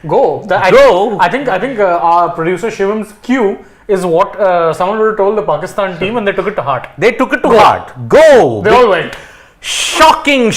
Go. Go. I think our producer Shivam's cue is what someone would have told the Pakistan team, and they took it to heart. They took it to heart. Go. They all went. Shocking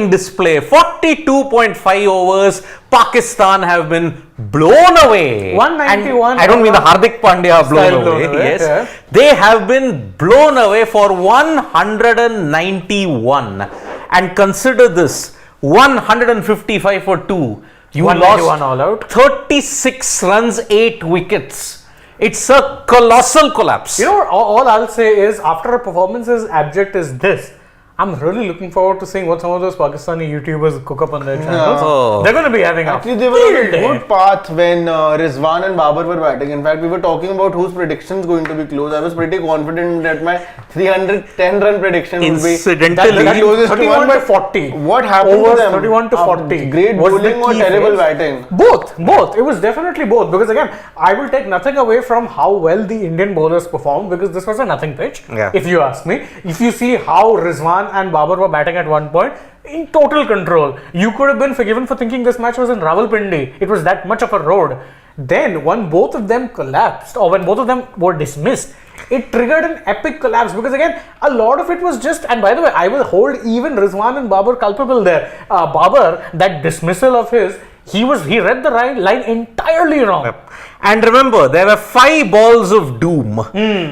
display. 42.5 overs. Pakistan have been blown away. 191. And I don't mean the Hardik Pandya blown away. Yes. Yeah. They have been blown away for 191. And consider this, 155 for 2. You lost all out. 36 runs, 8 wickets. It's a colossal collapse. You know what? All I'll say is, after a performance as abject as this, I'm really looking forward to seeing what some of those Pakistani YouTubers cook up on their channels. Oh. They're going to be having Actually, they were on a good path when Rizwan and Babar were batting. In fact, we were talking about whose prediction is going to be close. I was pretty confident that my 310 run prediction would be Incidentally, closest to 31 one. by 40. What happened Overs to them? 31 to 40. Great Was the bowling or key terrible phrase. batting? Both. It was definitely both, because again, I will take nothing away from how well the Indian bowlers performed, because this was a nothing pitch, if you ask me. If you see how Rizwan and Babar were batting at one point, in total control, you could have been forgiven for thinking this match was in Rawalpindi. It was that much of a road. Then, when both of them collapsed, or when both of them were dismissed, it triggered an epic collapse, because again, a lot of it was just, and by the way, I will hold even Rizwan and Babar culpable there. Babar, that dismissal of his, he read the line entirely wrong. Yep. And remember, there were 5 balls of doom.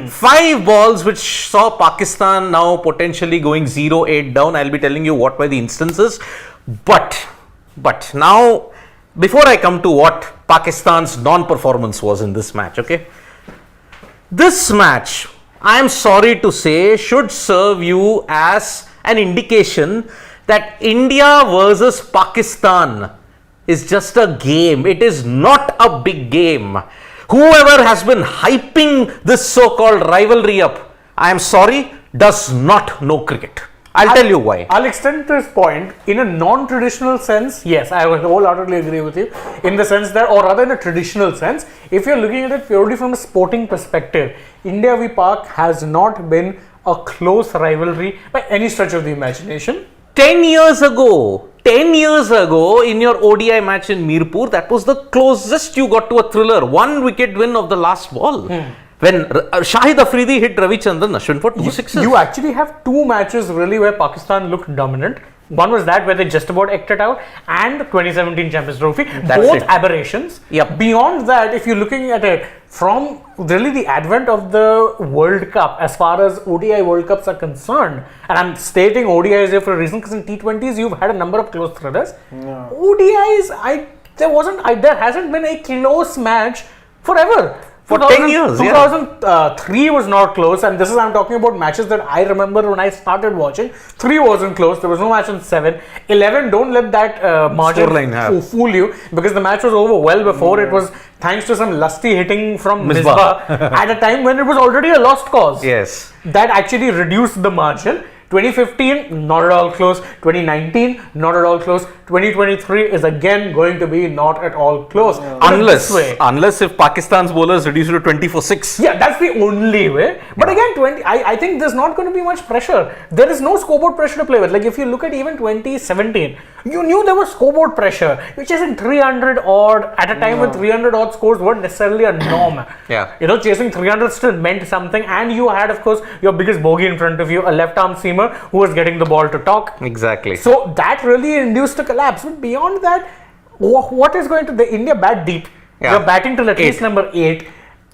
5 balls which saw Pakistan now potentially going 0-8 down. I'll be telling you what were the instances. But now, before I come to what Pakistan's non-performance was in this match, okay? This match, I am sorry to say, should serve you as an indication that India versus Pakistan is just a game. It is not a big game. Whoever has been hyping this so-called rivalry up, I am sorry, does not know cricket. I'll tell you why. I'll extend this point in a non-traditional sense. Yes, I would wholeheartedly agree with you, in the sense that, or rather in a traditional sense, if you're looking at it purely from a sporting perspective, India v Pak has not been a close rivalry by any stretch of the imagination. 10 years ago, in your ODI match in Mirpur, that was the closest you got to a thriller. 1 wicket win of the last ball. When Shahid Afridi hit Ravichandran Ashwin for 2 sixes. You actually have 2 matches really where Pakistan looked dominant. One was that where they just about eked it out, and 2017 Champions Trophy. Both aberrations. Yep. Beyond that, if you're looking at it from really the advent of the World Cup, as far as ODI World Cups are concerned, and I'm stating ODIs here for a reason, because in T20s you've had a number of close thrillers. Yeah. ODIs, there hasn't been a close match forever. For 10 years, 2003 was not close, and I'm talking about matches that I remember when I started watching. 3 wasn't close, there was no match in 7. 11, don't let that margin fool you, because the match was over well before. It was thanks to some lusty hitting from Misbah at a time when it was already a lost cause. Yes. That actually reduced the margin. 2015, not at all close. 2019, not at all close. 2023 is again going to be not at all close. Yeah. Unless if Pakistan's bowlers reduce it to 20 for 6. Yeah, that's the only way. But again, I think there's not going to be much pressure. There is no scoreboard pressure to play with. Like if you look at even 2017, you knew there was scoreboard pressure, which is in 300 odd at a time when 300 odd scores weren't necessarily a norm. Yeah. You know, chasing 300 still meant something, and you had, of course, your biggest bogey in front of you, a left arm seamer who was getting the ball to talk. Exactly. So that really induced a collapse. But beyond that, what is going to the India bat deep? Yeah. They're batting till at least number 8.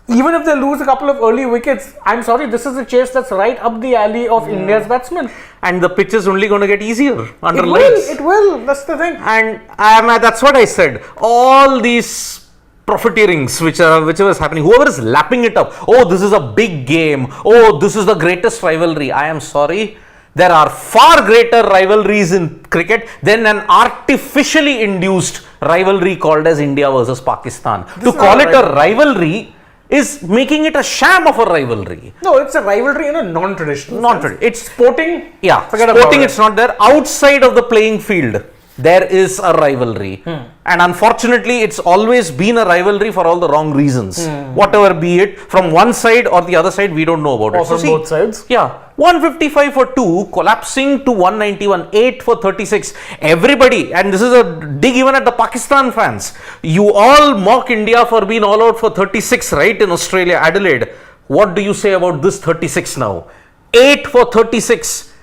Even if they lose a couple of early wickets, I'm sorry, this is a chase that's right up the alley of India's batsmen. And the pitch is only going to get easier under It lights. will. That's the thing. And that's what I said. All these profiteerings whichever is happening, whoever is lapping it up, oh, this is a big game, oh, this is the greatest rivalry. I am sorry. There are far greater rivalries in cricket than an artificially induced rivalry called as India versus Pakistan. To call it a rivalry is making it a sham of a rivalry. No, it's a rivalry in a non-traditional sense. It's sporting. Yeah, forget sporting. About it's not there. Outside of the playing field, there is a rivalry. And unfortunately, it's always been a rivalry for all the wrong reasons. Whatever be it, from one side or the other side, we don't know about Or it. from both sides. Yeah, 155 for 2, collapsing to 191, 8 for 36. Everybody, and this is a dig even at the Pakistan fans. You all mock India for being all out for 36, right, in Australia, Adelaide. What do you say about this 36 now? 8 for 36.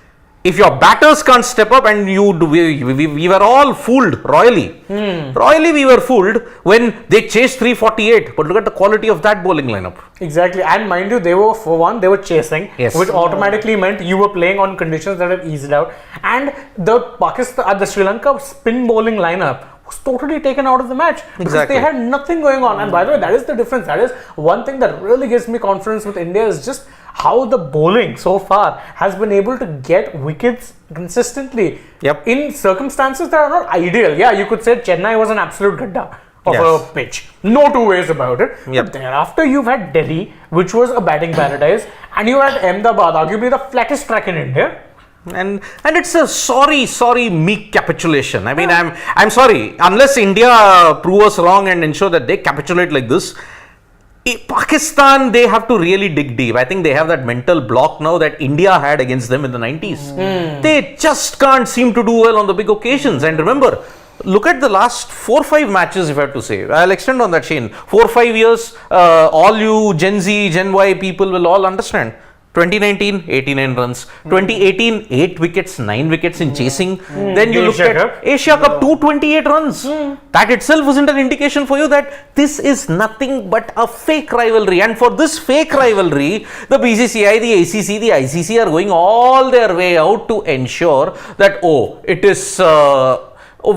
If your batters can't step up, and we were all fooled royally. Royally, we were fooled when they chased 348. But look at the quality of that bowling lineup. Exactly, and mind you, they were chasing, Yes. which automatically meant you were playing on conditions that had eased out, and the Sri Lanka spin bowling lineup was totally taken out of the match because Exactly. they had nothing going on. And by the way, that is the difference. That is one thing that really gives me confidence with India, is just how the bowling so far has been able to get wickets consistently in circumstances that are not ideal. Yeah, you could say Chennai was an absolute gadda of a pitch. No two ways about it. But thereafter, you've had Delhi, which was a batting paradise, and you had Ahmedabad, arguably the flattest track in India. And it's a sorry meek capitulation. I mean, I'm sorry, unless India prove us wrong and ensure that they capitulate like this. Pakistan, they have to really dig deep. I think they have that mental block now that India had against them in the 90s. They just can't seem to do well on the big occasions. And remember, look at the last 4-5 matches, if I have to say. I'll extend on that, Shane. 4-5 years, all you Gen Z, Gen Y people will all understand. 2019, 89 runs. 2018, 8 wickets, 9 wickets in chasing. Then you look at Asia Cup, 228 runs. That itself wasn't an indication for you that this is nothing but a fake rivalry. And for this fake rivalry, the BCCI, the ACC, the ICC are going all their way out to ensure that, it is...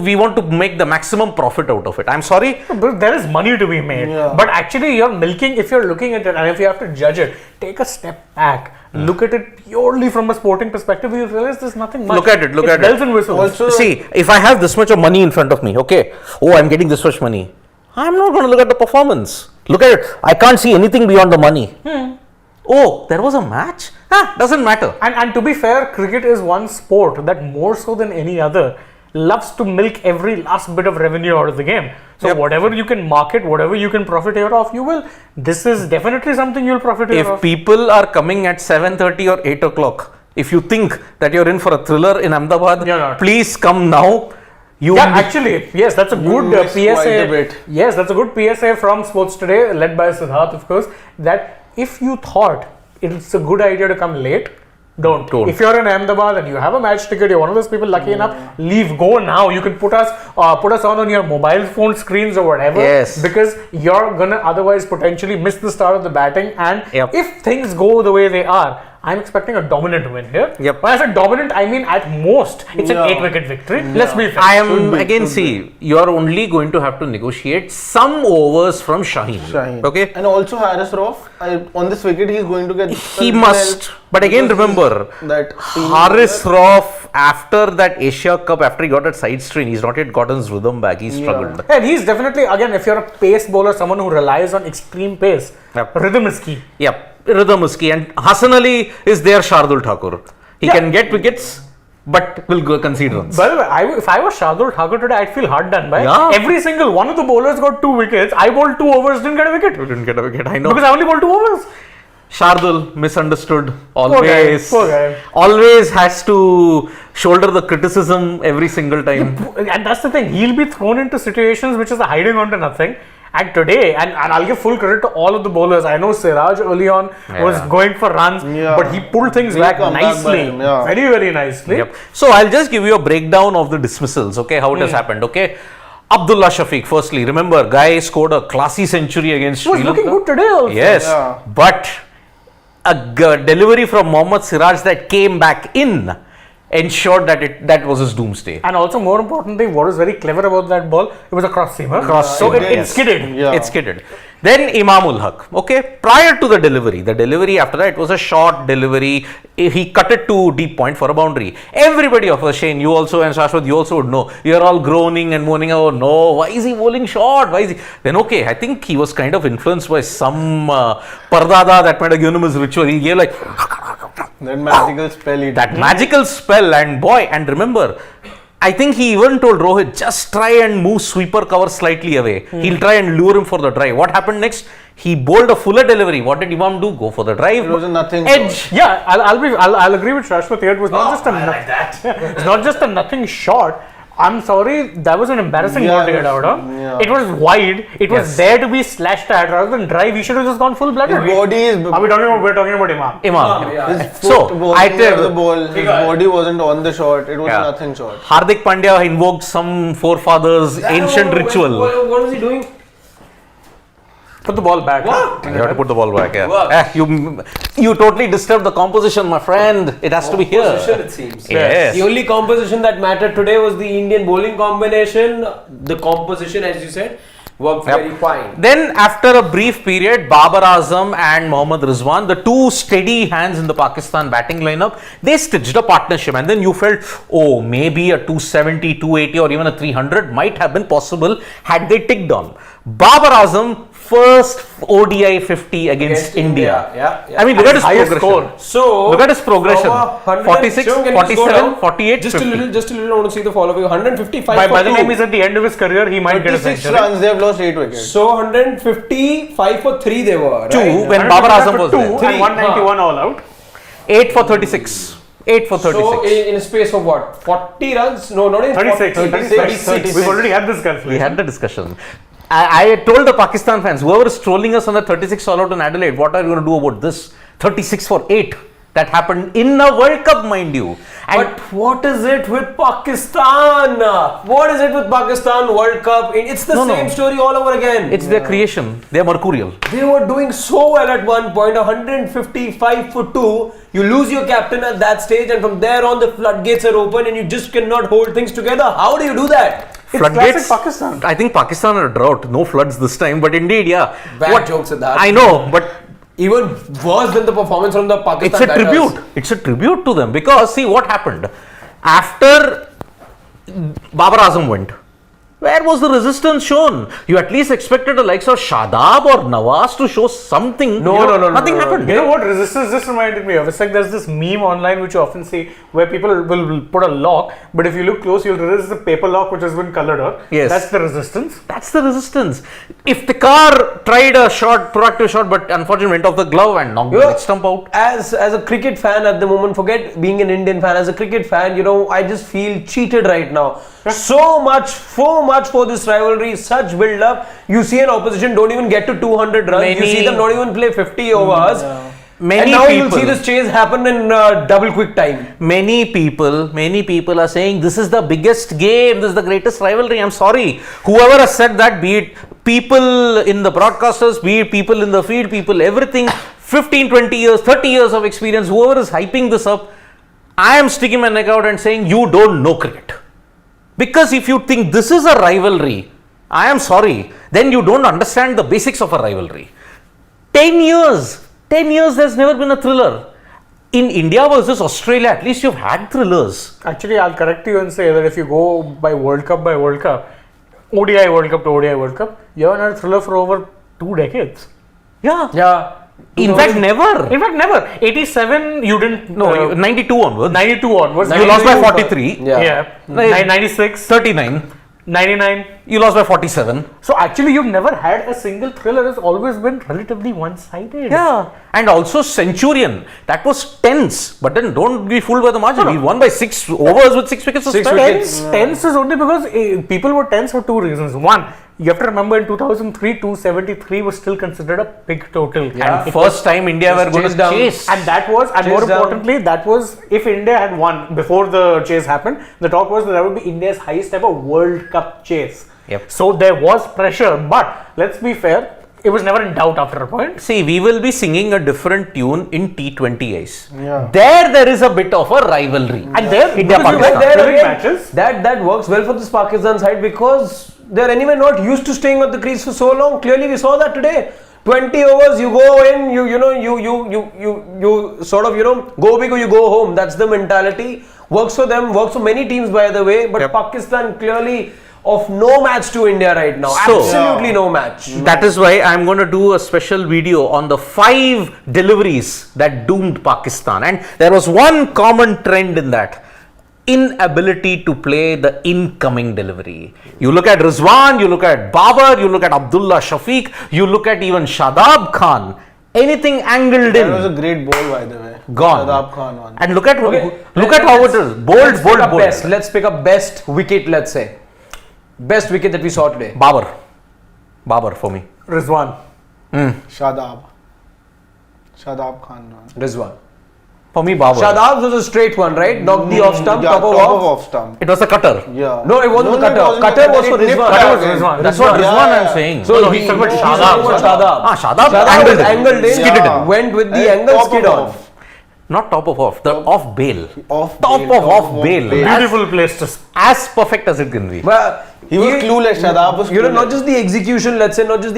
we want to make the maximum profit out of it. I'm sorry. But there is money to be made. But actually, you're milking, if you're looking at it and if you have to judge it, take a step back. Look at it purely from a sporting perspective. You realize there's nothing much. Look at it. It's bells and whistles. Also, see, if I have this much of money in front of me, okay, I'm getting this much money. I'm not going to look at the performance. Look at it. I can't see anything beyond the money. There was a match? Doesn't matter. And to be fair, cricket is one sport that more so than any other loves to milk every last bit of revenue out of the game. So whatever you can market, whatever you can profit here off, you will. This is definitely something you'll profit here off. If people are coming at 7:30 or 8 o'clock, if you think that you're in for a thriller in Ahmedabad, please come now. Actually, yes, that's a good PSA. Yes, that's a good PSA from Sports Today, led by Siddharth, of course, that if you thought it's a good idea to come late, don't. If you're in Ahmedabad and you have a match ticket, you're one of those people lucky enough, leave, go now. You can put us on your mobile phone screens or whatever. Yes. Because you're gonna otherwise potentially miss the start of the batting. And if things go the way they are, I'm expecting a dominant win here. When I said dominant, I mean at most it's an 8-wicket victory. Let's be fair. I am see, you're only going to have to negotiate some overs from Shaheen. Okay. And also Haris Rauf, on this wicket he's going to get. He must. But again, remember that Haris Rauf, after that Asia Cup, after he got that side strain, he's not yet gotten his rhythm back. He's struggled. And he's definitely, again, if you're a pace bowler, someone who relies on extreme pace, rhythm is key. Rhythm is key. And Hassan Ali is their Shardul Thakur. He can get wickets, but will go concede runs. By the way, if I was Shardul Thakur today, I'd feel hard done by. Every single one of the bowlers got 2 wickets. I bowled 2 overs, didn't get a wicket. You didn't get a wicket, I know. Because I only bowled 2 overs. Shardul, misunderstood, always. Poor guy. Always has to shoulder the criticism every single time. And that's the thing, he'll be thrown into situations which is hiding onto nothing. And today, and I'll give full credit to all of the bowlers. I know Siraj early on was going for runs, but he pulled things back nicely. Very, very nicely. So I'll just give you a breakdown of the dismissals, okay, how it has happened, okay. Abdullah Shafiq, firstly, remember, guy scored a classy century against Sri Lanka. He was looking good today also. Yes, but a delivery from Mohammad Siraj that came back in ensured that that was his doomsday. And also, more importantly, what was very clever about that ball, it was a cross seamer. So it skidded. It skidded. Then Imamul Haq, okay, prior to the delivery after that, it was a short delivery. He cut it to deep point for a boundary. Everybody of us, Shane, you also and Shashwat, you also would know, you're all groaning and moaning, oh no, why is he bowling short? Why is he? Then okay, I think he was kind of influenced by some pardada that might have given him his ritual. He gave like that magical spell. Magical spell, and boy, and remember, I think he even told Rohit, just try and move sweeper cover slightly away. He'll try and lure him for the drive. What happened next? He bowled a fuller delivery. What did Imam do? Go for the drive. It was a nothing edge. shot. Yeah, I'll agree with Shashwat here. It was not just a it's not just a nothing shot. I'm sorry, that was an embarrassing ball to get out of. Yeah. It was wide. It was there to be slashed at rather than drive. He should have just gone full blooded. His body is. We're talking about Imam. Imam. His So, foot I wasn't tell near the ball. His body wasn't on the shot. It was a nothing shot. Hardik Pandya invoked some forefathers' ancient ritual. What was he doing? Put the ball back. What? You have to put the ball back, yeah. What? You totally disturbed the composition, my friend. It has to be here. Composition, it seems. Yes. The only composition that mattered today was the Indian bowling combination. The composition, as you said, worked very fine. Then, after a brief period, Babar Azam and Mohammad Rizwan, the two steady hands in the Pakistan batting lineup, they stitched a partnership. And then you felt, oh, maybe a 270, 280 or even a 300 might have been possible had they ticked on. Babar Azam, first ODI 50 against India. Yeah. I mean, look at his Highest progression. score. So Look at his progression. from 46, Shivam, can you just go 47, down? 48, Just 50. a little. I want to see the follow-up. 155 By for the two. time he's at the end of his career, he might get a 36 century. runs. They have lost 8 wickets. So 155 for 3 they were. Two right? when Babar Azam was 2 there. and 191 all out. 8 for 36. 8 for 36. So in a space of what? 40 runs? No, not in 36. 36. We've already had this calculation. We had the discussion. I told the Pakistan fans, whoever is trolling us on the 36 all out in Adelaide, what are you going to do about this? 36 for 8. That happened in a World Cup, mind you. And But what is it with Pakistan? What is it with Pakistan World Cup? It's the same story all over again. it's their creation. They are mercurial. They were doing so well at one point, 155 for 2. You lose your captain at that stage, and from there on, the floodgates are open, and you just cannot hold things together. How do you do that? classic Pakistan. I think Pakistan are a drought. No floods this time. But indeed, yeah. Bad jokes at that. I know, but Even worse than the performance from the Pakistan it's a batters. tribute. It's a tribute to them because see what happened after Babar Azam went. Where was the resistance shown? You at least expected the likes of Shadab or Nawaz to show something. No. Nothing happened. You know what resistance just reminded me of? It's like there's this meme online which you often see where people will put a lock, but if you look close, you'll realize it's a paper lock which has been colored on. Yes. That's the resistance. That's the resistance. If the car tried a shot, proactive shot, but unfortunately went off the glove and knocked the leg stump out. As a cricket fan at the moment, forget being an Indian fan. As a cricket fan, I just feel cheated right now. So much for this rivalry, such build up. You see an opposition don't even get to 200 runs. You see them not even play 50 overs. And now you'll see this chase happen in double quick time. Many people are saying this is the biggest game, this is the greatest rivalry. I'm sorry. Whoever has said that, be it people in the broadcasters, be it people in the field, people, everything, 15, 20 years, 30 years of experience, whoever is hyping this up, I am sticking my neck out and saying you don't know cricket. Because if you think this is a rivalry, I am sorry, then you don't understand the basics of a rivalry. 10 years there's never been a thriller. In India versus Australia, at least you've had thrillers. Actually, I'll correct you and say that if you go by World Cup, ODI World Cup to ODI World Cup, you haven't had a thriller for over 2 decades. Yeah. In fact, never. 87, you didn't. No, 92 onwards. 92 onwards. You lost by 43. Yeah. 96, 39. 99. You lost by 47. So actually, you've never had a single thriller. It's always been relatively one-sided. Yeah. And also Centurion. That was tense. But then don't be fooled by the margin. We won by 6 overs with 6 wickets. Tense is only because people were tense for 2 reasons. One, you have to remember in 2003, 273 was still considered a big total. Yeah. And first time India were going to chase. And that was, and more importantly, that was, if India had won before the chase happened, the talk was that would be India's highest ever World Cup chase. Yep. So there was pressure, but let's be fair, it was never in doubt after a point. See, we will be singing a different tune in T20 Ice. Yeah. There is a bit of a rivalry. And there, India Pakistan. There again, matches. That works well for this Pakistan side because they're anyway not used to staying on the crease for so long. Clearly, we saw that today. 20 overs, you go in, you sort of, go big or you go home. That's the mentality. Works for them, works for many teams, by the way. But Pakistan clearly of no match to India right now. So, absolutely no match. That is why I'm going to do a special video on the 5 deliveries that doomed Pakistan. And there was one common trend in that. inability to play the incoming delivery. You look at Rizwan, you look at Babar, you look at Abdullah Shafiq, you look at even Shadab Khan. Anything angled in. That was a great ball, by the way. Gone. Shadab Khan one. And look at how it is. Let's pick up Bold. best. Let's pick up best wicket, let's say. Best wicket that we saw today. Babar for me. Rizwan. Shadab Khan one. Rizwan. For me, Babar. Shadab was a straight one, right? Knocked the off stump, Yeah, top of off. off stump. It was a cutter. Yeah. No, it wasn't the cutter. wasn't Cutter was it for nipped Rizwan. back That was in. Rizwan. That's what Yeah, Rizwan yeah. I'm saying. So No, he he's talking about he's Shadab. talking about Shadab. Shadab Shadab angled in. angled in. Skidded in. Went with the And angle, top skid of on. off. Not top of off, the off bail. Off Top bail, of top off of bail. bail. Beautiful place to. As perfect as it can be. But He was clueless. Shadab was You know, not clueless. just the execution, let's say, not just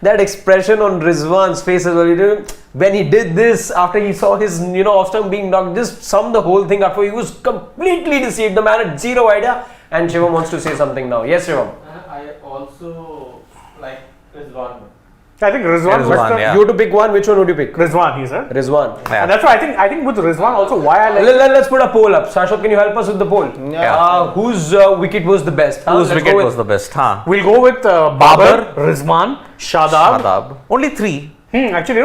that expression on Rizwan's face as well. You know, when he did this after he saw his, off stump being knocked, just summed the whole thing up. He was completely deceived. The man had zero idea. And Shivam wants to say something now. Yes, Shivam. I also like Rizwan. I think Rizwan. Rizwan, was the- yeah. You have to pick one. Which one would you pick? Rizwan, he said. Rizwan. Yeah. And that's why I think with Rizwan also why I like. Let's put a poll up. Shashwat, can you help us with the poll? Yeah. Whose wicket was the best? Whose Let's wicket go with- was the best? Huh? We'll go with Babar, Rizwan, Shadab. Shadab. Only 3. Actually,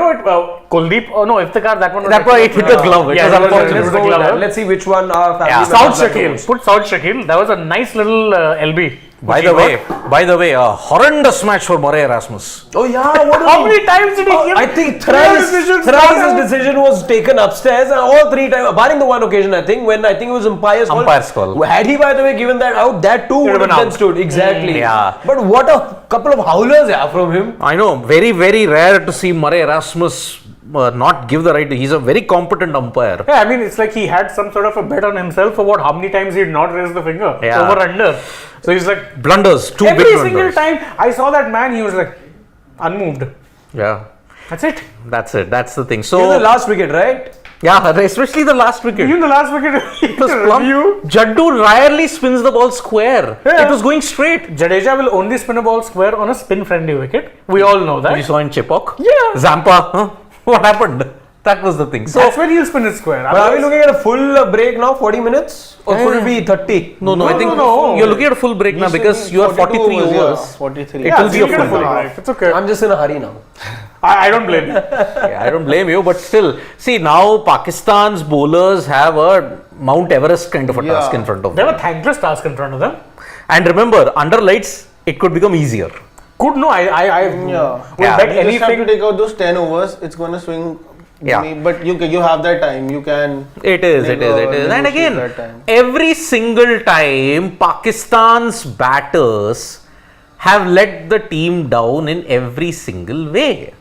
Kuldeep. Oh no, Iftikhar. That one. Was That one, it hit the glove. It Yeah, was it was- unfortunate. it was Let's the go with glove. that. Let's see which one our family Yeah. members South like the Shakil. most. Put South Shakil. That was a nice little LB. By the way, a horrendous match for Murray Erasmus. Oh yeah, what How many times did he give? I think Thrice thrice his decision was taken upstairs, and all 3 times, barring the one occasion, I think, when I think it was umpire's call. Umpire's call. Had he, by the way, given that out, that too would been have then out. stood. Exactly. Yeah. But what a couple of howlers from him. I know, very, very rare to see Murray Erasmus not give the right. He's a very competent umpire. Yeah, I mean, it's like he had some sort of a bet on himself about how many times he'd not raised the finger. Yeah. Over under. So he's like, Blunders, 2 every big single blunders. time I saw that man, he was like, unmoved. Yeah, That's it. that's it. That's the thing. Even So, the last wicket, right? yeah, especially the last wicket. Even the last wicket, It was plumb. review. Jaddu rarely spins the ball square. Yeah. It was going straight. Jadeja will only spin a ball square on a spin-friendly wicket. We all know that. You saw in Chipok? Yeah. Zampa, huh? What happened? That was the thing. So, That's when he'll spin it square. But are we looking at a full break now, 40 minutes? Or could it be 30? no, I think no. you're looking at a full break now because you are 43 overs. 43. It will be a we'll get full full break. break. It's okay. I'm just in a hurry now. I don't blame you. Yeah, I don't blame you, but still, see now Pakistan's bowlers have a Mount Everest kind of a Yeah. task in front of They them. have a thankless task in front of them. And remember, under lights, it could become easier. Could no, I Yeah. will Yeah. bet You just have to anything. take out those 10 overs. It's going to swing. Yeah. But you have that time. You can. It is. And negotiate again, that time. every single time Pakistan's batters have let the team down in every single way.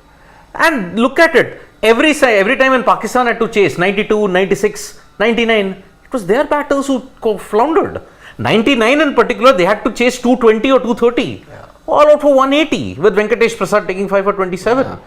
And look at it. Every time when Pakistan had to chase 92, 96, 99, it was their batters who floundered. 99 in particular, they had to chase 220 or 230. All out for 180 with Venkatesh Prasad taking 5 for 27.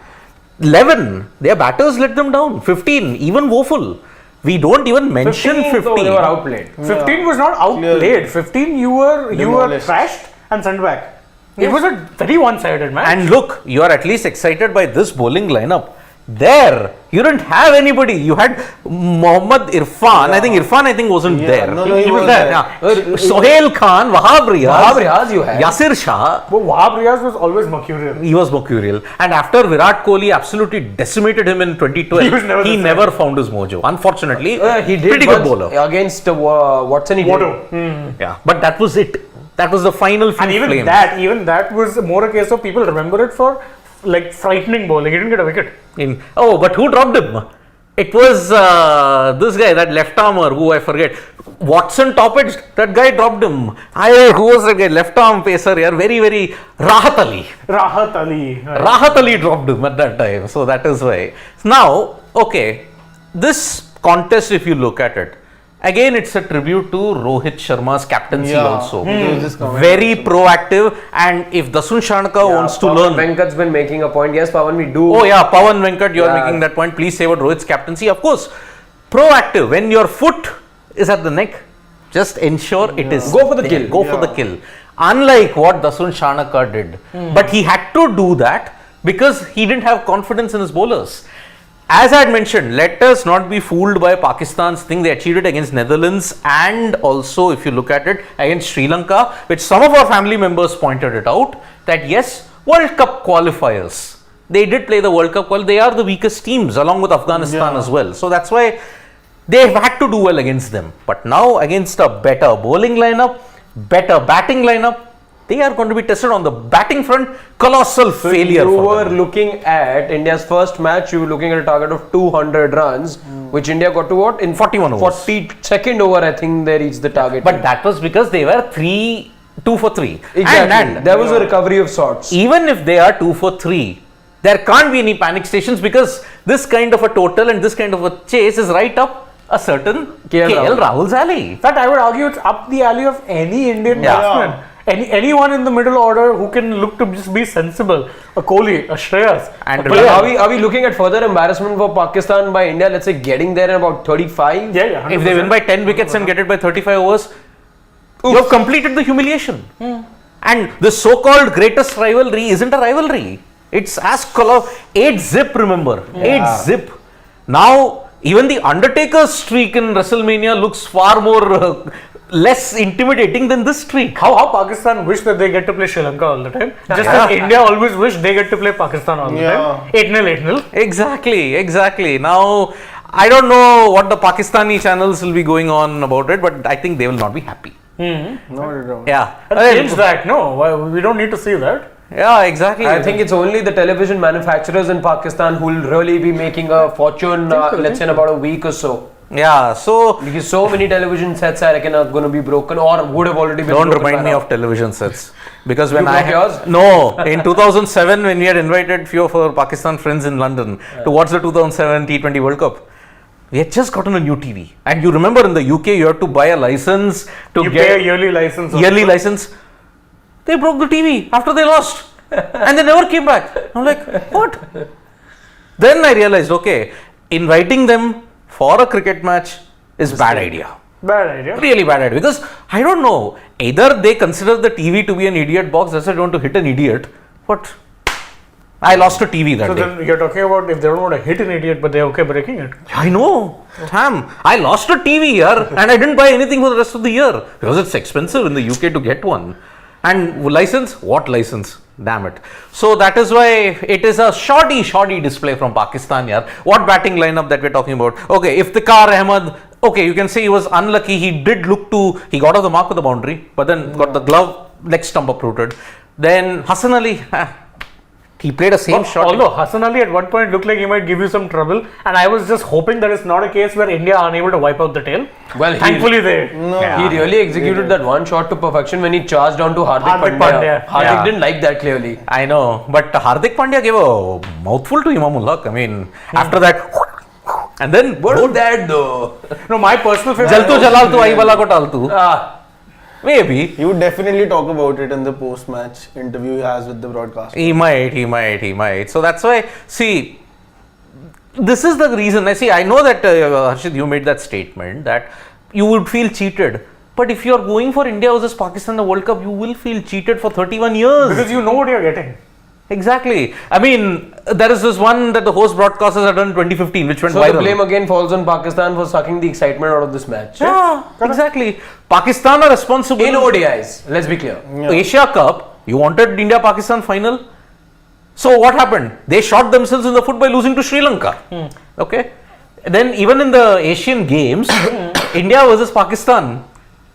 11, their batters let them down. 15, even Woeful. We don't even mention 15. though, they were outplayed. 15 was not outplayed. Clearly. 15 you were Demolished. trashed and sent back. It was a very one-sided match. And look, you are at least excited by this bowling lineup. There, you didn't have anybody. You had Mohammad Irfan. I think Irfan wasn't there. No, he was there. there. Yeah. Sohail Khan, Wahab Riaz. Wahab Riaz you had. Yasir Shah. But Wahab Riaz was always mercurial. He was mercurial. And after Virat Kohli absolutely decimated him in 2012, He was never the he same. never found his mojo. Unfortunately, He did pretty good once bowler. against Watson. He did. Moto. Yeah, but that was it. That was the final few And even flames. that was more a case of people remember it for like frightening bowling. He didn't get a wicket. But who dropped him? It was this guy, that left armer, who I forget. Watson top edge, that guy dropped him. Who was that guy? Left arm pacer here, very, very Rahat Ali. Rahat Ali. Rahat Ali dropped him at that time. So that is why. Now, okay, this contest, if you look at it, again, it's a tribute to Rohit Sharma's captaincy also. There's this comment Very also. proactive, and if Dasun Shanaka wants to learn. Venkat's been making a point. Yes, Pawan, we do. Oh yeah, Pawan Venkat, you are Yeah. making that point. Please say about Rohit's captaincy. Of course, proactive. When your foot is at the neck, just ensure it is. Go for the kill. Go for the kill. Unlike what Dasun Shanaka did. But he had to do that because he didn't have confidence in his bowlers. as I had mentioned, let us not be fooled by Pakistan's thing. They achieved it against Netherlands, and also if you look at it against Sri Lanka, which some of our family members pointed it out, that yes, World Cup qualifiers, they did play the World Cup they are the weakest teams along with Afghanistan as well. So that's why they've had to do well against them. But now against a better bowling lineup, better batting lineup, they are going to be tested on the batting front. Colossal failure You for were them. looking at India's first match, you were looking at a target of 200 runs, which India got to what? In 41 overs. 42nd over, I think they reached the target. But that was because they were 2 for 3. exactly. And there was a recovery of sorts. even if they are 2 for 3, there can't be any panic stations, because this kind of a total and this kind of a chase is right up a certain KL Rahul's alley. In fact, I would argue it's up the alley of any Indian Yeah. batsman. Anyone in the middle order who can look to just be sensible. A Kohli, a Shreyas. And a But Patel. are we looking at further embarrassment for Pakistan by India? Let's say getting there in about 35? Yeah. If they win by 10 wickets and get it by 35 overs, you have completed the humiliation. And the so-called greatest rivalry isn't a rivalry. It's as 8-zip, remember. 8-zip. Now, even the Undertaker's streak in WrestleMania looks far more less intimidating than this streak. How Pakistan wish that they get to play Sri Lanka all the time. Just like India always wish they get to play Pakistan all the time. 8-0, 8-0. Exactly. Now, I don't know what the Pakistani channels will be going on about it, but I think they will not be happy. No. Yeah. Change that. No, we don't need to see that. Yeah, exactly. I think it's only the television manufacturers in Pakistan who will really be making a fortune, let's say in about a week or so. Yeah, so Because so many television sets I reckon are going to be broken or would have already been don't broken. remind by me now. of television sets, because when You broke yours? No, in 2007 when we had invited few of our Pakistan friends in London to watch the 2007 T20 World Cup, we had just gotten a new TV, and you remember in the UK you have to buy a license to You get pay a yearly license. license. They broke the TV after they lost, and they never came back. I'm like, what? Then I realized, okay, inviting them for a cricket match is bad idea. Bad idea. Really bad idea, because I don't know, either they consider the TV to be an idiot box, that's why they want to hit an idiot, but I lost a TV that So day. then you're talking about if they don't want to hit an idiot, but they're okay breaking it. I know, damn, I lost a TV here and I didn't buy anything for the rest of the year because it's expensive in the UK to get one. And license? What license? Damn it. So that is why it is a shoddy display from Pakistan here. What batting lineup that we're talking about? Okay, Iftikhar Ahmed, okay, you can say he was unlucky. He got off the mark with the boundary, but then got the glove, leg stump uprooted. Then Hassan Ali, he played a same shot. Although Hassan Ali at one point looked like he might give you some trouble, and I was just hoping that it's not a case where India are unable to wipe out the tail. Well, Thankfully they. He really executed that one shot to perfection when he charged down to Hardik Hardik Pandya. Pandya. Hardik Yeah. didn't like that clearly. I know, but Hardik Pandya gave a mouthful to Imamullah. I mean, after that, and then What is that though? No, my personal favorite. Jaltu Jalal tu Aiwala ko taltu. Ah, Maybe. He would definitely talk about it in the post-match interview he has with the broadcaster. He might. So that's why, see, this is the reason. I know that Harshit, you made that statement that you would feel cheated. But if you're going for India versus Pakistan in the World Cup, you will feel cheated for 31 years. Because you know what you're getting. Exactly. I mean, there is this one that the host broadcasters had done in 2015, which went so viral. the blame again falls on Pakistan for sucking the excitement out of this match. Yeah, exactly. Pakistan are responsible. In ODIs, let's be clear. Asia Cup, you wanted India-Pakistan final. So what happened? They shot themselves in the foot by losing to Sri Lanka. Okay. Then even in the Asian Games, India versus Pakistan,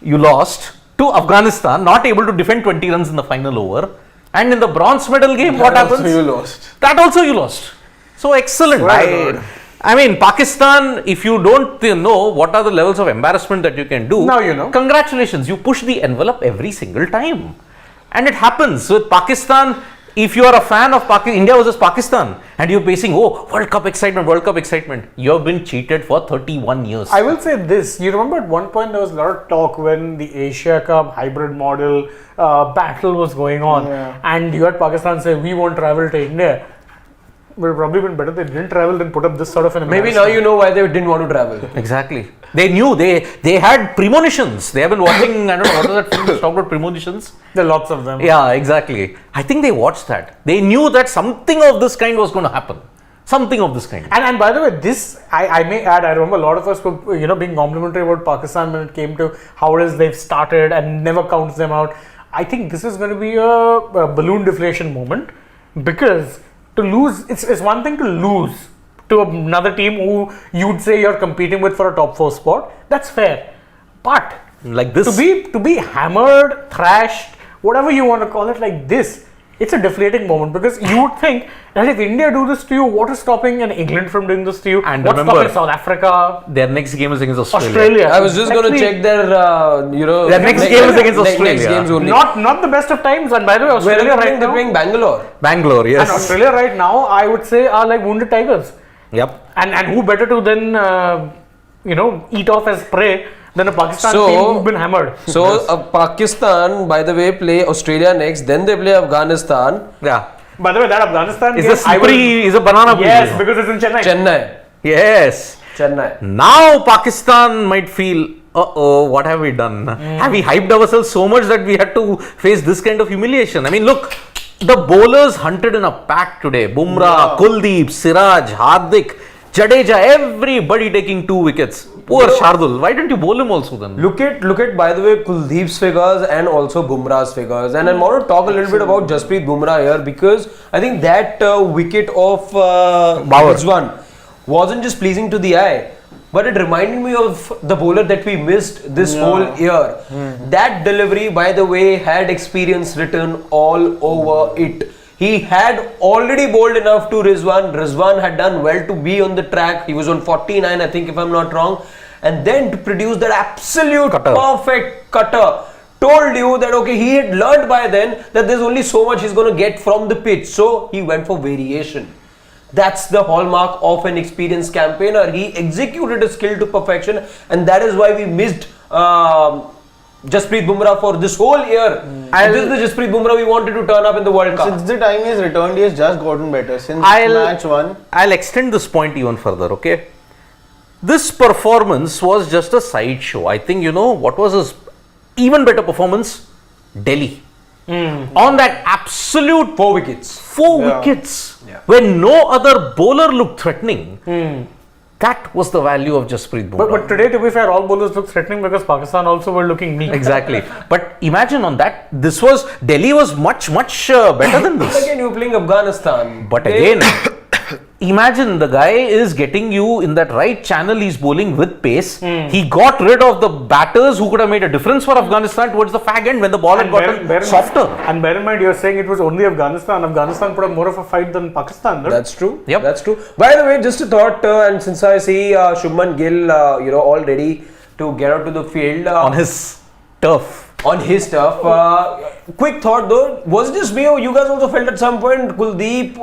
you lost to Afghanistan, not able to defend 20 runs in the final over. And in the bronze medal game, what happens? Also you lost. That also you lost. So excellent. I mean, Pakistan, if you don't know what are the levels of embarrassment that you can do, Now you know. Congratulations, you push the envelope every single time. And it happens with Pakistan. If you are a fan of India versus Pakistan and you're facing, World Cup excitement, you have been cheated for 31 years. I will say this. You remember at one point there was a lot of talk when the Asia Cup hybrid model battle was going on, and you had Pakistan say we won't travel to India. Would have probably been better they didn't travel than put up this sort of an Maybe now you know why they didn't want to travel. Exactly. They knew, they had premonitions. They have been watching, I don't know, what was that film that talked about premonitions? There are lots of them. Yeah, exactly. I think they watched that. They knew that something of this kind was going to happen. Something of this kind. And by the way, this I may add. I remember a lot of us were being complimentary about Pakistan when it came to how it is they've started and never counts them out. I think this is going to be a balloon deflation moment, because to lose, it's one thing to lose to another team who you'd say you're competing with for a top 4 spot. That's fair, but Like this. to be hammered, thrashed, whatever you want to call it, like this, it's a deflating moment, because you would think that if India do this to you, what is stopping England from doing this to you? And What's remember, stopping South Africa? Their next game is against Australia. I was just going to check their, Their next game is against Australia. Next games only. Not the best of times. And by the way, Australia right they're now, playing Bangalore. Bangalore, yes. and Australia right now, I would say, are like wounded tigers. Yep. And who better to then eat off as prey than a Pakistan team who've been hammered. So Pakistan, by the way, play Australia next. Then they play Afghanistan. Yeah. By the way, that Afghanistan Is game, a slippery, is a banana peel. yes, because it's in Chennai. Chennai. Yes. Chennai. Now Pakistan might feel, what have we done? Have we hyped ourselves so much that we had to face this kind of humiliation? I mean, look, the bowlers hunted in a pack today. Bumrah, Kuldeep, Siraj, Hardik, Jadeja, everybody taking 2 wickets. Poor Shardul. Why didn't you bowl him also then? Look at by the way, Kuldeep's figures and also Bumrah's figures. And I want to talk a little bit about Jasprit Bumrah here, because I think that wicket of Rizwan wasn't just pleasing to the eye, but it reminded me of the bowler that we missed this whole year. That delivery, by the way, had experience written all over it. He had already bowled enough to Rizwan. Rizwan had done well to be on the track. He was on 49, I think, if I'm not wrong. And then to produce that absolute perfect cutter. Told you that, okay, he had learned by then that there's only so much he's going to get from the pitch. So he went for variation. That's the hallmark of an experienced campaigner. He executed a skill to perfection, and that is why we missed Jasprit Bumrah for this whole year. And this is the Jasprit Bumrah we wanted to turn up in the World Cup. Since the time he has returned, he has just gotten better. Since match 1. I'll extend this point even further, okay? This performance was just a sideshow. I think, what was his even better performance? Delhi. On that absolute 4 wickets. 4 wickets, when no other bowler looked threatening. That was the value of Jasprit Bumrah. But today, to be fair, all bowlers look threatening because Pakistan also were looking meek. Exactly. But imagine on that, Delhi was much better than this. Again, you're playing Afghanistan. But again, imagine the guy is getting you in that right channel, he's bowling with pace. He got rid of the batters who could have made a difference for Afghanistan towards the fag end when the ball had gotten softer. And bear in mind, you're saying it was only Afghanistan. Afghanistan put up more of a fight than Pakistan. Right? That's true. Yep. That's true. By the way, just a thought, and since I see Shubman Gill, all ready to get out to the field On his turf. Quick thought though, was it just me or you guys also felt at some point Kuldeep,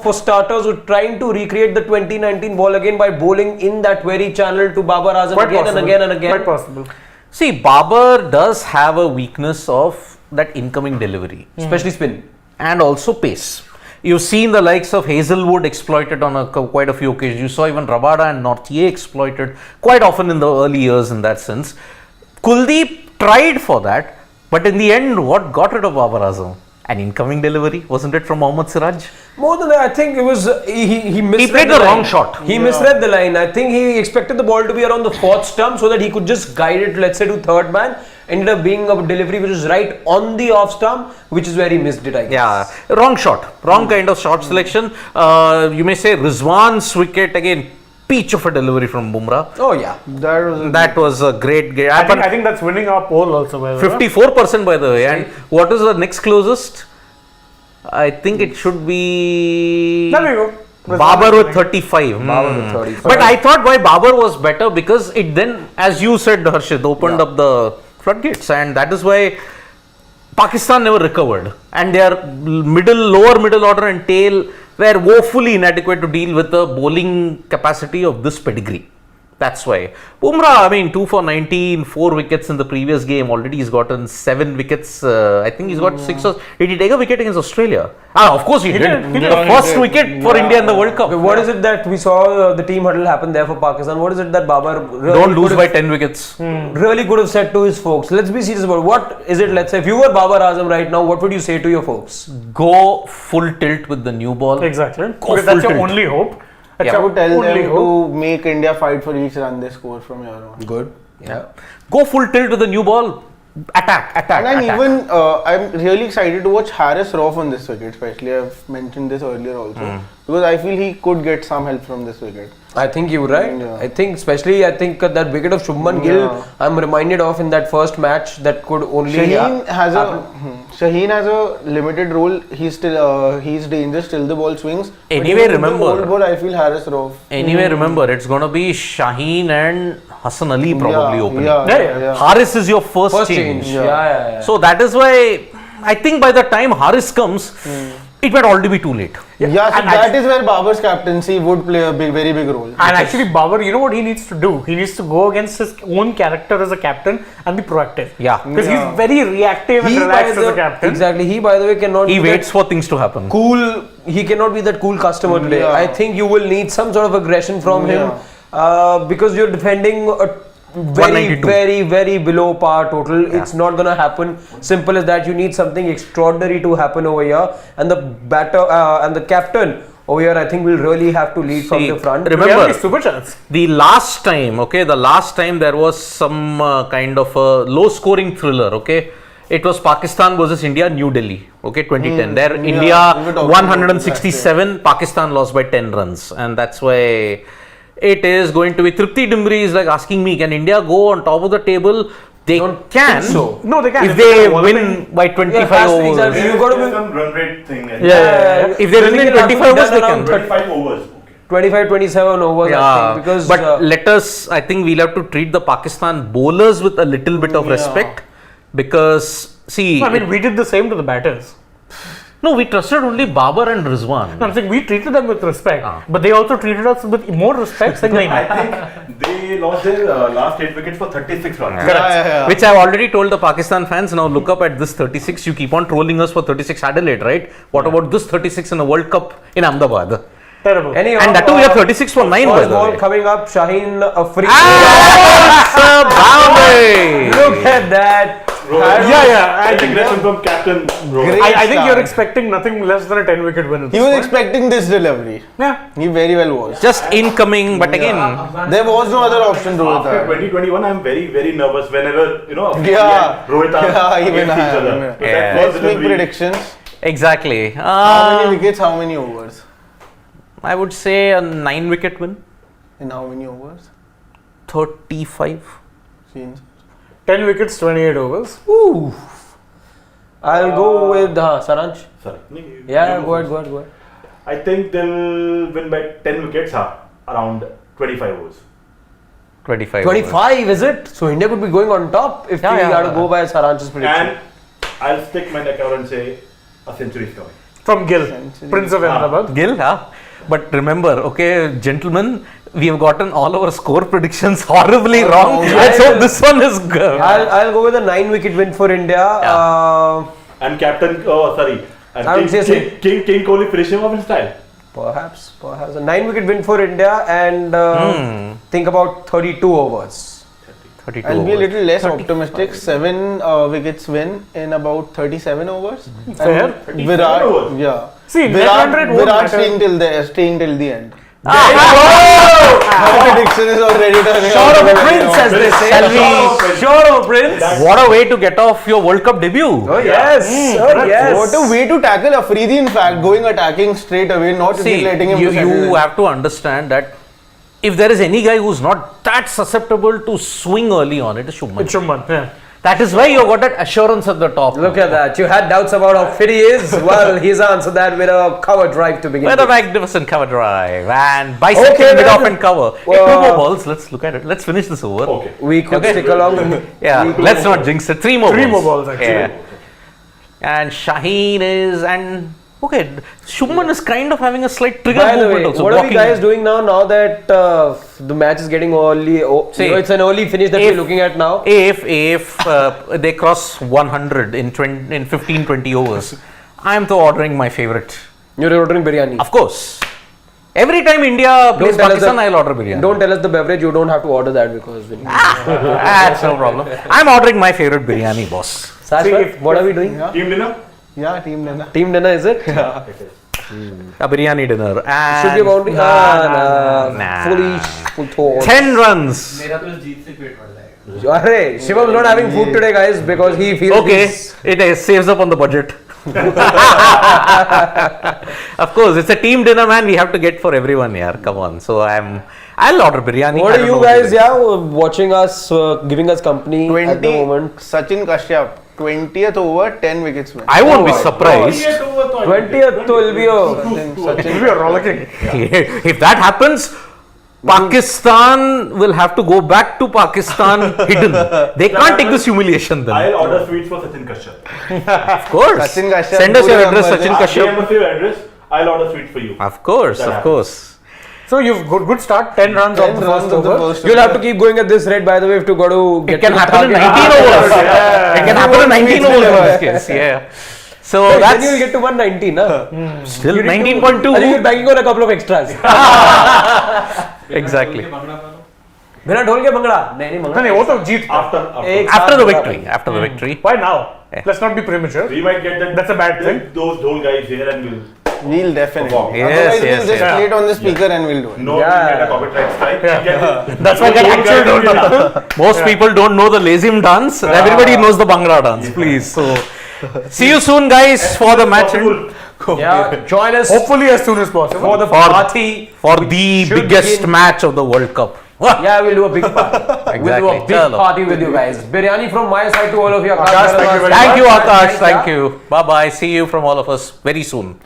for starters, were trying to recreate the 2019 ball again by bowling in that very channel to Babar Azam Quite again possible. and again and again? Quite possible. See, Babar does have a weakness of that incoming delivery. Especially spin. And also pace. You've seen the likes of Hazelwood exploited on quite a few occasions. You saw even Rabada and Northier exploited quite often in the early years in that sense. Kuldeep tried for that, but in the end, what got rid of Babar Azam? An incoming delivery, wasn't it, from Mohammad Siraj? More than that, I think it was he misread He played the wrong shot. He misread the line. I think he expected the ball to be around the 4th stump so that he could just guide it, let's say, to 3rd man. Ended up being a delivery which was right on the off stump, which is where he missed it, I guess. Yeah, wrong shot. Wrong kind of shot selection. You may say Rizwan's wicket, again, peach of a delivery from Bumrah. Oh yeah. That was a great. I think that's winning our poll also. By the way. 54% by the way. And what is the next closest? I think it should be There we go. Babar with 35. Babar with 35. But I thought why Babar was better because it then, as you said, Harshit, opened up the floodgates, and that is why Pakistan never recovered, and their lower middle order and tail were woefully inadequate to deal with the bowling capacity of this pedigree. That's why. Bumrah, I mean, 2 for 19, 4 wickets in the previous game. Already he's gotten 7 wickets. I think he's got 6 or... Did he take a wicket against Australia? Of course he did. He did. The first wicket for India in the World Cup. What is it that we saw the team huddle happen there for Pakistan? What is it that Babar really Don't lose by 10 wickets. really could have said to his folks? Let's be serious about it. What is it, let's say, if you were Babar Azam right now, what would you say to your folks? Go full tilt with the new ball. Exactly. Go Because that's full your tilt. only hope. I would tell Only them hope. to make India fight for each run they score from here on. Good. Yeah. Go full tilt with the new ball. Attack. And I'm really excited to watch Harris Rauf on this wicket, especially. I've mentioned this earlier also. Because I feel he could get some help from this wicket. I think you're right. Yeah. I think that wicket of Shubman Gill, I'm reminded of in that first match that could only Shaheen has a limited role. He's dangerous till the ball swings. Anyway, But even with the remember- old ball, I feel Harris Rauf. Anyway, remember, it's going to be Shaheen and Hassan Ali probably opening. Yeah. Haris is your first change. Yeah. So that is why I think by the time Haris comes, it might already be too late. So that is where Babar's captaincy would play a very big role. And actually, Babar, you know what he needs to do? He needs to go against his own character as a captain and be proactive. Yeah. Because he's very reactive and relaxed as a captain. Exactly. He, by the way, cannot. He be waits that for things to happen. cool. He cannot be that cool customer today. Yeah. I think you will need some sort of aggression from him because you're defending a very, 192. very, very below par total. It's not gonna happen. Simple as that. You need something extraordinary to happen over here, and the batter and the captain over here, I think, will really have to lead from See, the front. remember- Super chance. The last time there was some kind of a low scoring thriller, okay? It was Pakistan versus India, New Delhi, okay, 2010. There, India we were talking 167, Pakistan lost by 10 runs. And that's why it is going to be. Tripti Dimri is like asking me, can India go on top of the table? They can. think so. No, they can. If If they they're win by 25 has to- overs. exactly. You've got to There's be some run rate thing. If they win in 25 overs, they can. 25 overs. Okay. 25-27 overs, I think, because but let us, I think we'll have to treat the Pakistan bowlers with a little bit of respect because, see, I mean, we did the same to the batters. no, we trusted only Babar and Rizwan. No, I'm saying we treated them with respect, but they also treated us with more respect. Saying, I "Nahin, think they lost their last 8 wickets for 36 runs. Which I've already told the Pakistan fans. Now look up at this 36. You keep on trolling us for 36 Adelaide, right? What about this 36 in a World Cup in Ahmedabad? terrible." anyhow, And that too, we have 36 for 9. By first the ball way. coming up, Shaheen a free. That's a boundary. Look at that. Aggression from Captain Rohit. I think you're start. expecting nothing less than a 10-wicket win. at He this was point. expecting this delivery. Yeah. He very well was. Just incoming, but again, There was no other option, Rohit. After 2021, I'm very, very nervous whenever, Yeah. Rohit Even against I each am. other. Yeah. But that Let's was make delivery. predictions. exactly. How many wickets, how many overs? I would say a 9-wicket win. In how many overs? 35. Scenes. 10 wickets, 28 overs. Ooh. I'll go with Saransh. Sorry. Yeah, go ahead. I think they'll win by 10 wickets, around 25 overs. 25. 25, is it? So India could be going on top if we Yeah. had to go by Saransh's prediction. And I'll stick my neck out and say a century is coming. From Gill, Prince of Ahmedabad. Gill, huh? But remember, okay, gentlemen, we have gotten all our score predictions horribly wrong. Let's hope this one is good. I'll go with a 9-wicket win for India. And Captain, and I would say King Kohli finishing off in style. Perhaps a 9-wicket win for India, and think about 32 overs. 32 I'll be a overs. little less optimistic. 7 wickets win in about 37 overs. Fair. And 37 Virat, overs. yeah. See, net run rate won't Virat matter. staying till the end. My prediction is already done. Short of a prince, as they say. Shall we- Short of a prince. What a way to get off your World Cup debut. Oh yes, yes. What a way to tackle Afridi, in fact, going attacking straight away, not See, letting him you, to settle you in. have to understand that if there is any guy who's not that susceptible to swing early on, it is Shubman. It's Shuman, yeah. That is why you got that assurance at the top. Look at that. You had doubts about how fit he is. Well, he's answered that with a cover drive to begin With a with. magnificent cover drive and bisecting Okay, mid off then. and cover. Hey, 2 more balls. Let's look at it. Let's finish this over. Okay. We could Okay. stick along. Yeah, let's not jinx it. 3 more Three balls. more balls, actually. Yeah. And Shaheen is, and okay, Shubman is kind of having a slight trigger By the movement way, also. what are we walking. guys doing now that the match is getting early? See, it's an early finish that we're looking at now. If they cross 100 in 15-20 overs, I am to ordering my favorite. You're ordering biryani. Of course. Every time India plays tell us Pakistan, the- I'll order biryani. Don't tell us the beverage. You don't have to order that because we. That's no problem. I'm ordering my favorite biryani, boss. Sashwat, what are we doing? Yeah. Team dinner? Yeah, team dinner. Team dinner, is it? A biryani dinner. And Should be boundary. nah. Full thought. 10 runs. Arre, Shivam not having food today, guys, because he feels Okay, this. it saves up on the budget. Of course, it's a team dinner, man. We have to get for everyone here. Come on. So I'll order biryani. What I are don't you know guys, it is. watching us, giving us company 20, at the moment? Sachin Kashyap, 20th over, 10 wickets. Man. I won't be my surprised. 20th to will be a It'll be a rollicking. If that happens, Pakistan will have to go back to Pakistan hidden. They can't take this humiliation then. I'll order sweets for Sachin Kashyap. Of course. Sachin Kashyap, Send us your address, Puri Sachin Amber. Kashyap. Give your address. I'll order sweets for you. Of course, That of course. So you've good start. 10 runs 10 on the runs first of the over. first You'll have to keep going at this rate, by the way, if to go to get It can to the happen in target. 19 overs. It can happen in 19 overs in this case. Yeah. So Then that's you'll get to 119, huh? still You need to- 19.2. I think you're banking on a couple of extras. Exactly. बिना ढोल के भंगड़ा नहीं No, no, वो तो जीत था. After. एक After the साथ victory. After the victory. Why now? Let's not be premature. We might get that. That's a bad thing. Those dhol guys here and we'll. We'll definitely. Perform. Yes, Otherwise, yes, we'll just yes. play it on the speaker and we'll do it. No, Yeah. we get a copyright strike. We get it. That's why that actual don't know. Most people don't know the Lazim dance. Everybody knows the Bumrah dance. Please. So, see you soon, guys, for the match. Possible. Yeah, join us Hopefully as soon as possible. for the For- party. For the Should biggest begin. match of the World Cup. Yeah, we'll do a big party. We'll do a big Chalo. party with you guys. Biryani from my side to all of you. Akash, thank you very Thank you, much. Akash. Thank you. Bye bye. See you from all of us very soon.